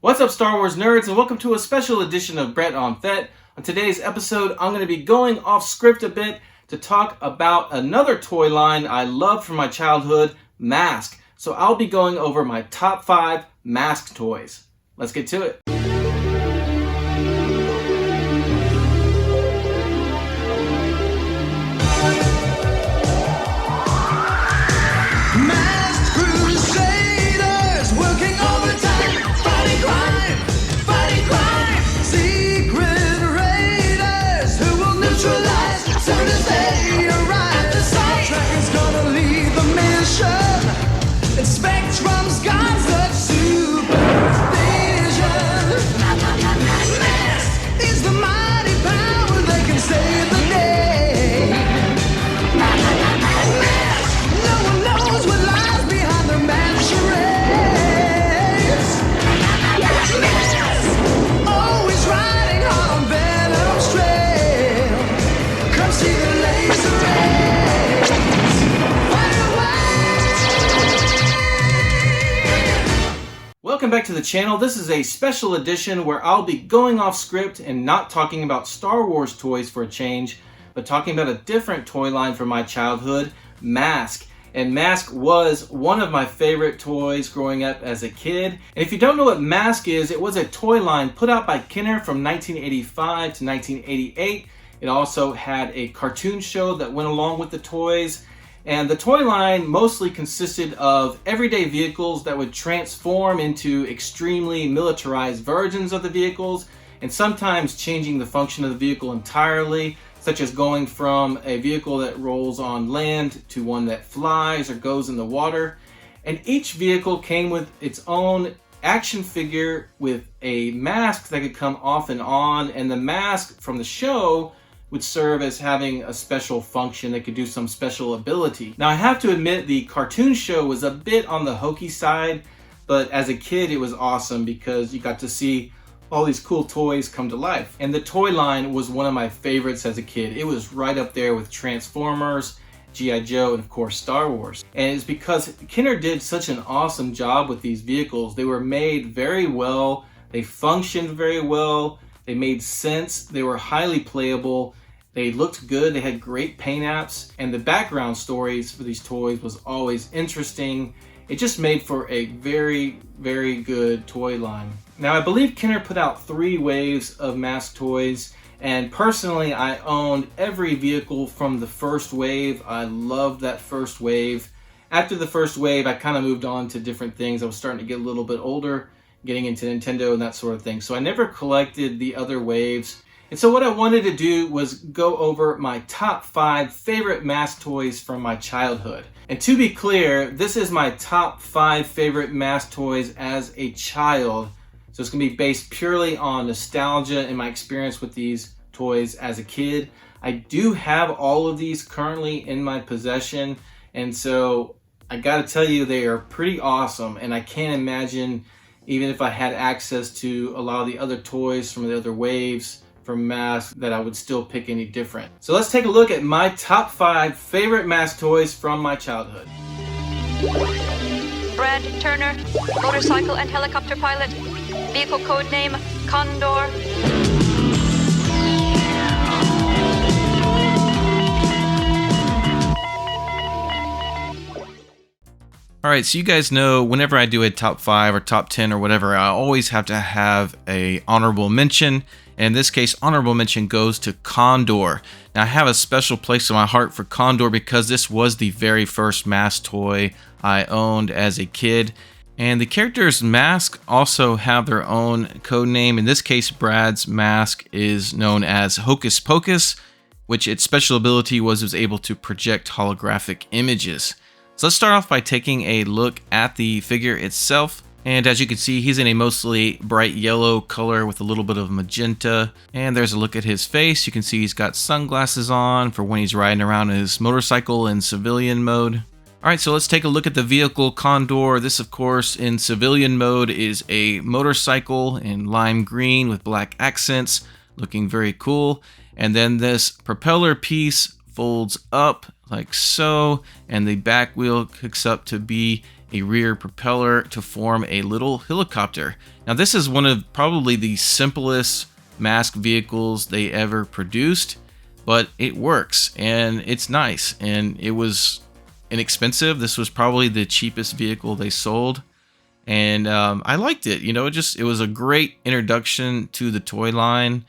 What's up, Star Wars nerds, and welcome to a special edition of Brett on Fett. On today's episode, I'm going to be going off script a bit to talk about another toy line I loved from my childhood, M.A.S.K. So I'll be going over my top 5 M.A.S.K toys. Let's get to it. Welcome back to the channel. This is a special edition where I'll be going off script and not talking about Star Wars toys for a change, but talking about a different toy line from my childhood, M.A.S.K. And M.A.S.K was one of my favorite toys growing up as a kid. And if you don't know what M.A.S.K is, it was a toy line put out by Kenner from 1985 to 1988. It also had a cartoon show that went along with the toys. And the toy line mostly consisted of everyday vehicles that would transform into extremely militarized versions of the vehicles, and sometimes changing the function of the vehicle entirely, such as going from a vehicle that rolls on land to one that flies or goes in the water. And each vehicle came with its own action figure with a mask that could come off and on, and the mask from the show would serve as having a special function that could do some special ability. Now, I have to admit the cartoon show was a bit on the hokey side, but as a kid it was awesome because you got to see all these cool toys come to life. And the toy line was one of my favorites as a kid. It was right up there with Transformers, G.I. Joe, and of course Star Wars. And it's because Kenner did such an awesome job with these vehicles. They were made very well, they functioned very well, they made sense, they were highly playable, they looked good, they had great paint apps, and the background stories for these toys was always interesting. It just made for a very, very good toy line. Now, I believe Kenner put out 3 waves of M.A.S.K toys, and personally I owned every vehicle from the first wave. I loved that first wave. After the first wave, I kind of moved on to different things. I was starting to get a little bit older, getting into Nintendo and that sort of thing. So I never collected the other waves. And so what I wanted to do was go over my top 5 favorite M.A.S.K toys from my childhood. And to be clear, this is my top 5 favorite M.A.S.K toys as a child. So it's going to be based purely on nostalgia and my experience with these toys as a kid. I do have all of these currently in my possession. And so I got to tell you, they are pretty awesome. And I can't imagine, even if I had access to a lot of the other toys from the other waves from M.A.S.K, that I would still pick any different. So let's take a look at my top 5 favorite M.A.S.K toys from my childhood. Brad Turner, motorcycle and helicopter pilot, vehicle code name Condor. Alright, so you guys know whenever I do a top 5 or top 10 or whatever, I always have to have a honorable mention. And in this case, honorable mention goes to Condor. Now, I have a special place in my heart for Condor because this was the very first M.A.S.K toy I owned as a kid. And the characters M.A.S.K also have their own code name. In this case, Brad's M.A.S.K is known as Hocus Pocus, which its special ability was it was able to project holographic images. So let's start off by taking a look at the figure itself. And as you can see, he's in a mostly bright yellow color with a little bit of magenta. And there's a look at his face. You can see he's got sunglasses on for when he's riding around his motorcycle in civilian mode. Alright, so let's take a look at the vehicle Condor. This, of course, in civilian mode is a motorcycle in lime green with black accents, looking very cool. And then this propeller piece folds up like so, and the back wheel hooks up to be a rear propeller to form a little helicopter. Now this is one of probably the simplest M.A.S.K vehicles they ever produced, but it works and it's nice, and it was inexpensive. This was probably the cheapest vehicle they sold, and I liked it. You know, it was a great introduction to the toy line.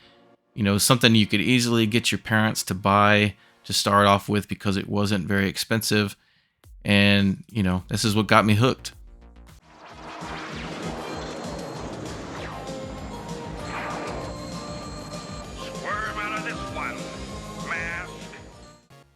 You know, something you could easily get your parents to buy to start off with because it wasn't very expensive. And, you know, this is what got me hooked. Swerve out of this one, M.A.S.K.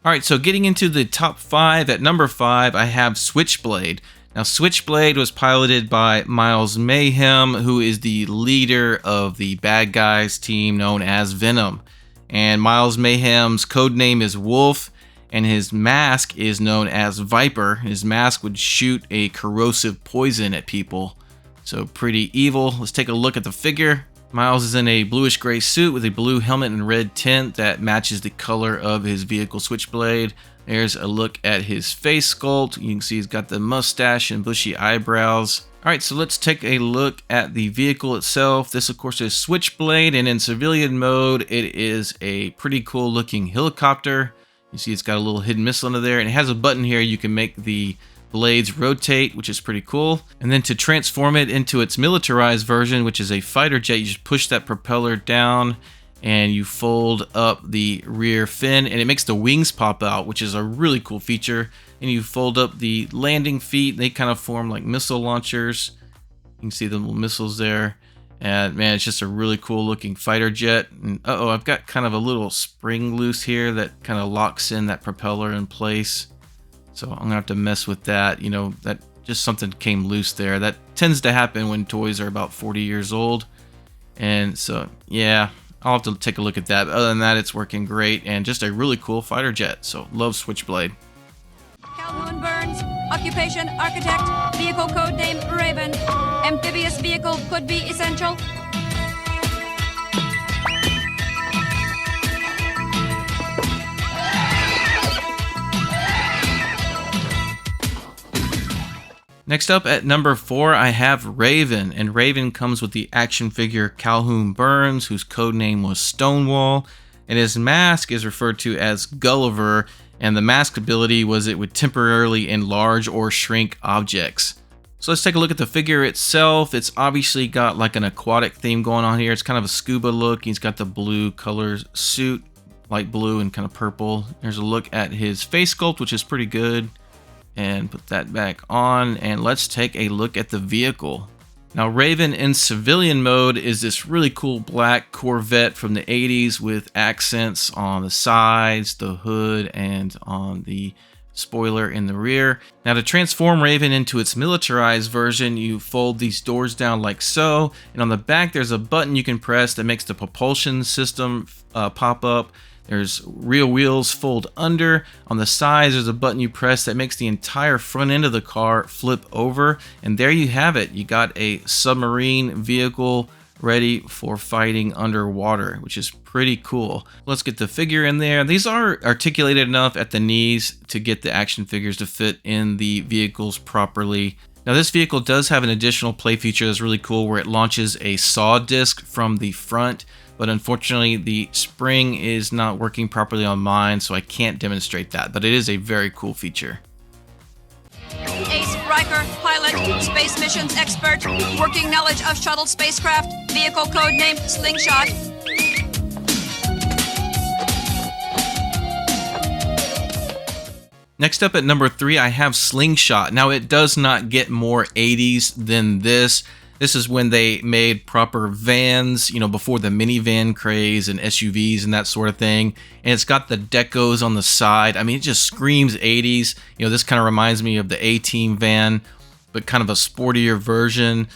All right, so getting into the top 5, at number 5, I have Switchblade. Now, Switchblade was piloted by Miles Mayhem, who is the leader of the bad guys team known as Venom. And Miles Mayhem's code name is Wolf, and his mask is known as Viper. His mask would shoot a corrosive poison at people. So pretty evil. Let's take a look at the figure. Miles is in a bluish gray suit with a blue helmet and red tint that matches the color of his vehicle Switchblade. There's a look at his face sculpt. You can see he's got the mustache and bushy eyebrows. Alright, so let's take a look at the vehicle itself. This, of course, is Switchblade, and in civilian mode, it is a pretty cool looking helicopter. You see it's got a little hidden missile under there, and it has a button here you can make the blades rotate, which is pretty cool. And then to transform it into its militarized version, which is a fighter jet, you just push that propeller down and you fold up the rear fin, and it makes the wings pop out, which is a really cool feature. And you fold up the landing feet, they kind of form like missile launchers. You can see the little missiles there. And man, it's just a really cool looking fighter jet. And uh-oh, I've got kind of a little spring loose here that kind of locks in that propeller in place. So I'm gonna have to mess with that. You know, that just something came loose there. That tends to happen when toys are about 40 years old. And so, yeah, I'll have to take a look at that. Other than that, it's working great, and just a really cool fighter jet. So love Switchblade. Calhoun Burns, occupation architect, vehicle code name Raven. Amphibious vehicle could be essential. Next up at number 4, I have Raven, and Raven comes with the action figure Calhoun Burns, whose code name was Stonewall, and his mask is referred to as Gulliver, and the mask ability was it would temporarily enlarge or shrink objects. So let's take a look at the figure itself. It's obviously got like an aquatic theme going on here. It's kind of a scuba look. He's got the blue color suit, light blue and kind of purple. There's a look at his face sculpt, which is pretty good. And put that back on, and let's take a look at the vehicle. Now, Raven in civilian mode is this really cool black Corvette from the 80s with accents on the sides, the hood, and on the spoiler in the rear. Now, to transform Raven into its militarized version, you fold these doors down like so, and on the back there's a button you can press that makes the propulsion system pop up. There's rear wheels fold under. On the sides, there's a button you press that makes the entire front end of the car flip over. And there you have it. You got a submarine vehicle ready for fighting underwater, which is pretty cool. Let's get the figure in there. These are articulated enough at the knees to get the action figures to fit in the vehicles properly. Now, this vehicle does have an additional play feature that's really cool where it launches a saw disc from the front. But unfortunately, the spring is not working properly on mine, so I can't demonstrate that. But it is a very cool feature. Ace Riker, pilot, space missions expert, working knowledge of shuttle spacecraft, vehicle code name Slingshot. Next up at number 3, I have Slingshot. Now, it does not get more 80s than this. This is when they made proper vans, you know, before the minivan craze and SUVs and that sort of thing. And it's got the decos on the side. I mean, it just screams 80s. You know, this kind of reminds me of the A-Team van, but kind of a sportier version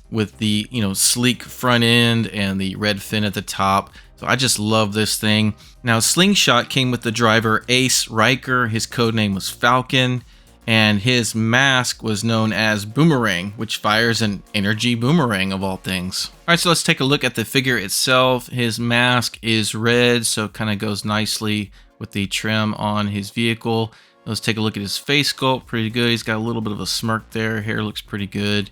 with the, you know, sleek front end and the red fin at the top. So I just love this thing. Now, Slingshot came with the driver Ace Riker. His code name was Falcon. And his mask was known as Boomerang, which fires an energy boomerang of all things. All right, so let's take a look at the figure itself. His mask is red, so it kind of goes nicely with the trim on his vehicle. Let's take a look at his face sculpt. Pretty good. He's got a little bit of a smirk there. Hair looks pretty good.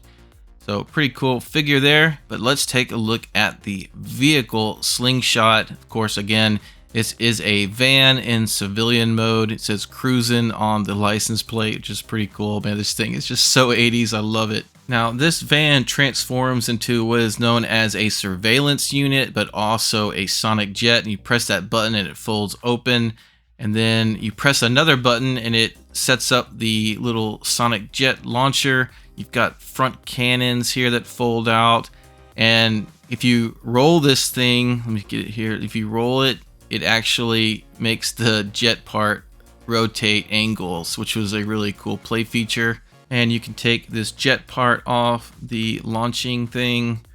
So pretty cool figure there. But let's take a look at the vehicle Slingshot. Of course, again, this is a van in civilian mode. It says cruising on the license plate, which is pretty cool. Man, this thing is just so 80s. I love it. Now, this van transforms into what is known as a surveillance unit, but also a sonic jet. And you press that button and it folds open. And then you press another button and it sets up the little sonic jet launcher. You've got front cannons here that fold out. And if you roll this thing, let me get it here. If you roll it, it actually makes the jet part rotate angles, which was a really cool play feature. And you can take this jet part off the launching thing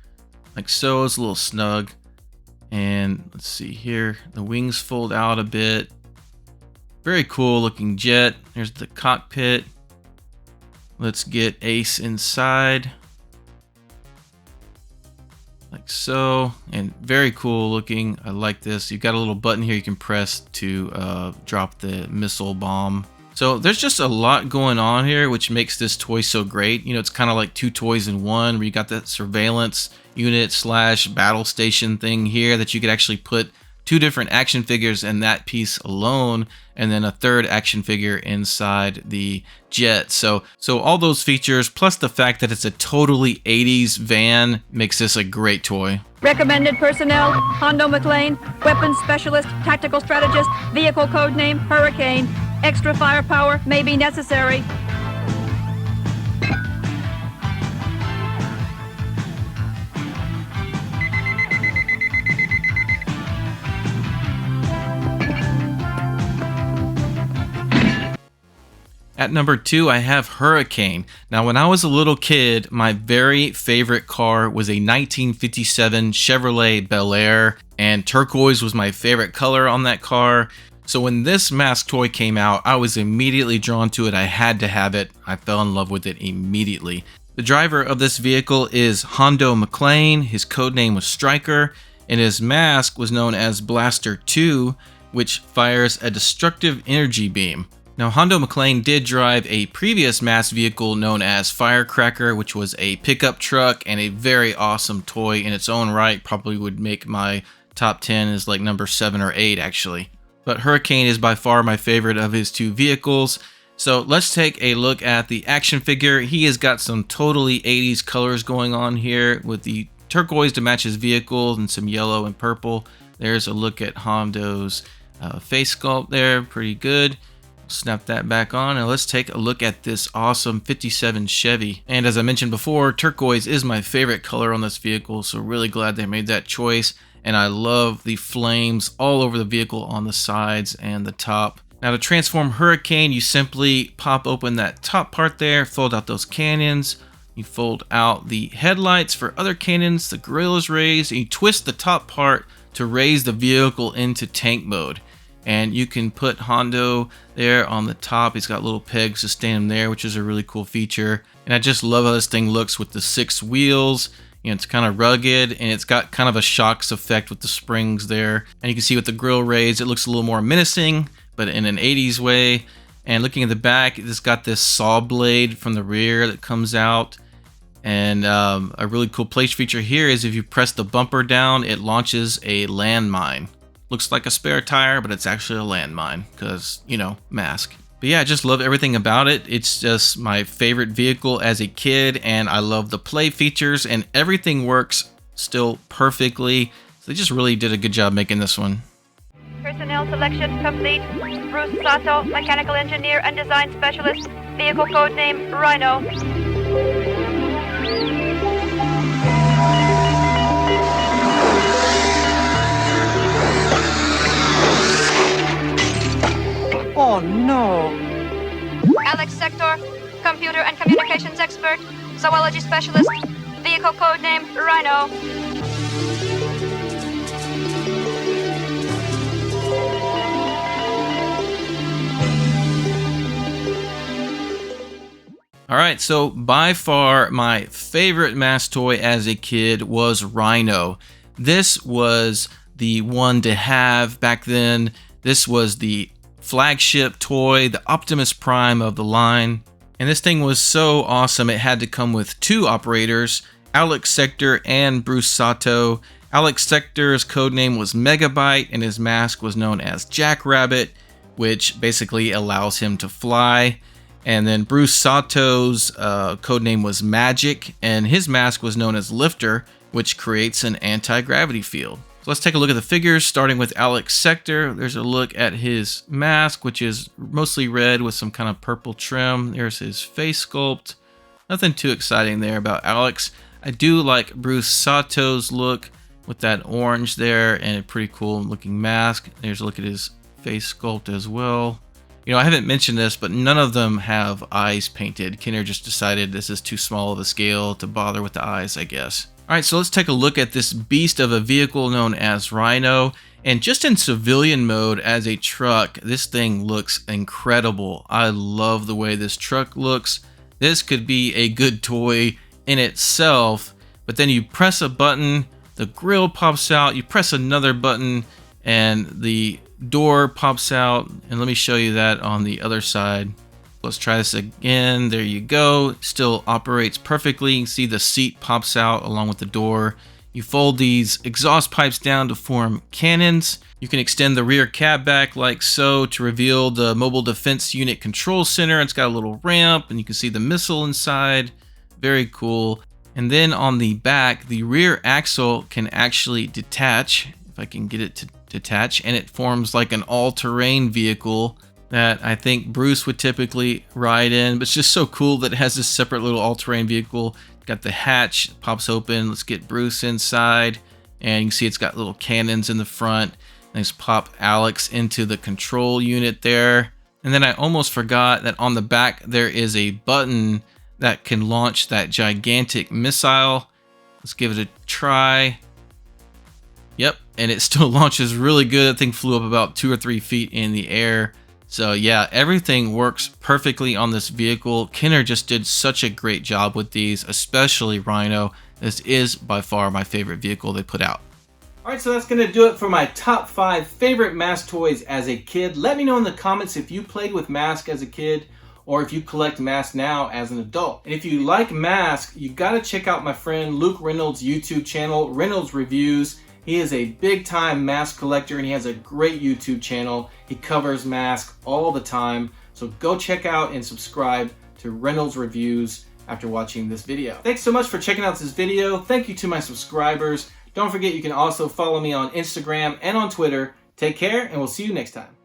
like so. It's a little snug. And let's see here. The wings fold out a bit. Very cool looking jet. There's the cockpit. Let's get Ace inside. Like so. And very cool looking. I like this. You've got a little button here you can press to drop the missile bomb. So there's just a lot going on here, which makes this toy so great. You know, it's kind of like two toys in one, where you got that surveillance unit / battle station thing here that you could actually put two different action figures in that piece alone, and then a third action figure inside the jet. So all those features, plus the fact that it's a totally 80s van, makes this a great toy. Recommended personnel: Hondo McLean, weapons specialist, tactical strategist, vehicle code name Hurricane. Extra firepower may be necessary. At number 2, I have Hurricane. Now, when I was a little kid, my very favorite car was a 1957 Chevrolet Bel Air, and turquoise was my favorite color on that car. So when this M.A.S.K toy came out, I was immediately drawn to it. I had to have it. I fell in love with it immediately. The driver of this vehicle is Hondo McLean. His codename was Striker, and his mask was known as Blaster 2, which fires a destructive energy beam. Now, Hondo McLean did drive a previous M.A.S.K vehicle known as Firecracker, which was a pickup truck and a very awesome toy in its own right. Probably would make my top 10 as like number 7 or 8 actually. But Hurricane is by far my favorite of his two vehicles. So let's take a look at the action figure. He has got some totally 80s colors going on here with the turquoise to match his vehicle and some yellow and purple. There's a look at Hondo's face sculpt there, pretty good. Snap that back on and let's take a look at this awesome 57 Chevy. And as I mentioned before, turquoise is my favorite color on this vehicle, so really glad they made that choice. And I love the flames all over the vehicle on the sides and the top. Now, to transform Hurricane, you simply pop open that top part there, fold out those cannons, you fold out the headlights for other cannons, the grill is raised, and you twist the top part to raise the vehicle into tank mode. And you can put Hondo there on the top. He's got little pegs to stand him there, which is a really cool feature. And I just love how this thing looks with the 6 wheels. You know, it's kind of rugged and it's got kind of a shocks effect with the springs there. And you can see with the grill raised, it looks a little more menacing, but in an 80s way. And looking at the back, it's got this saw blade from the rear that comes out. And a really cool place feature here is if you press the bumper down, it launches a landmine. Looks like a spare tire, but it's actually a landmine because, you know, M.A.S.K. But yeah, I just love everything about it. It's just my favorite vehicle as a kid, and I love the play features, and everything works still perfectly. So they just really did a good job making this one. Personnel selection complete. Bruce Sato, mechanical engineer and design specialist. Vehicle code name Rhino. Oh no! Alex Sector, computer and communications expert, zoology specialist, vehicle code name Rhino. All right, so by far my favorite M.A.S.K toy as a kid was Rhino. This was the one to have back then. This was the flagship toy, the Optimus Prime of the line. And this thing was so awesome, it had to come with 2 operators, Alex Sector and Bruce Sato. Alex Sector's codename was Megabyte, and his mask was known as Jackrabbit, which basically allows him to fly. And then Bruce Sato's codename was Magic, and his mask was known as Lifter, which creates an anti-gravity field. So let's take a look at the figures, starting with Alex Sector. There's a look at his mask, which is mostly red with some kind of purple trim. There's his face sculpt. Nothing too exciting there about Alex. I do like Bruce Sato's look with that orange there and a pretty cool looking mask. There's a look at his face sculpt as well. You know, I haven't mentioned this, but none of them have eyes painted. Kenner just decided this is too small of a scale to bother with the eyes, I guess. Alright, so let's take a look at this beast of a vehicle known as Rhino. And just in civilian mode as a truck, this thing looks incredible. I love the way this truck looks. This could be a good toy in itself, but then you press a button, the grill pops out, you press another button, and the door pops out. And let me show you that on the other side. Let's try this again. There you go. Still operates perfectly. You can see the seat pops out along with the door. You fold these exhaust pipes down to form cannons. You can extend the rear cab back like so to reveal the Mobile Defense Unit Control Center. It's got a little ramp and you can see the missile inside. Very cool. And then on the back, the rear axle can actually detach, if I can get it to detach, and it forms like an all-terrain vehicle that I think Bruce would typically ride in. But it's just so cool that it has this separate little all-terrain vehicle. Got the hatch, pops open. Let's get Bruce inside. And you can see it's got little cannons in the front. Let's pop Alex into the control unit there. And then I almost forgot that on the back there is a button that can launch that gigantic missile. Let's give it a try. Yep, and it still launches really good. That thing flew up about 2 or 3 feet in the air. So yeah, everything works perfectly on this vehicle. Kenner just did such a great job with these, especially Rhino. This is by far my favorite vehicle they put out. Alright, so that's going to do it for my top 5 favorite M.A.S.K toys as a kid. Let me know in the comments if you played with M.A.S.K as a kid or if you collect M.A.S.K now as an adult. And if you like M.A.S.K, you got to check out my friend Luke Reynolds' YouTube channel, Reynolds Reviews. He is a big-time M.A.S.K collector and he has a great YouTube channel. He covers M.A.S.K all the time. So go check out and subscribe to Reynolds Reviews after watching this video. Thanks so much for checking out this video. Thank you to my subscribers. Don't forget you can also follow me on Instagram and on Twitter. Take care and we'll see you next time.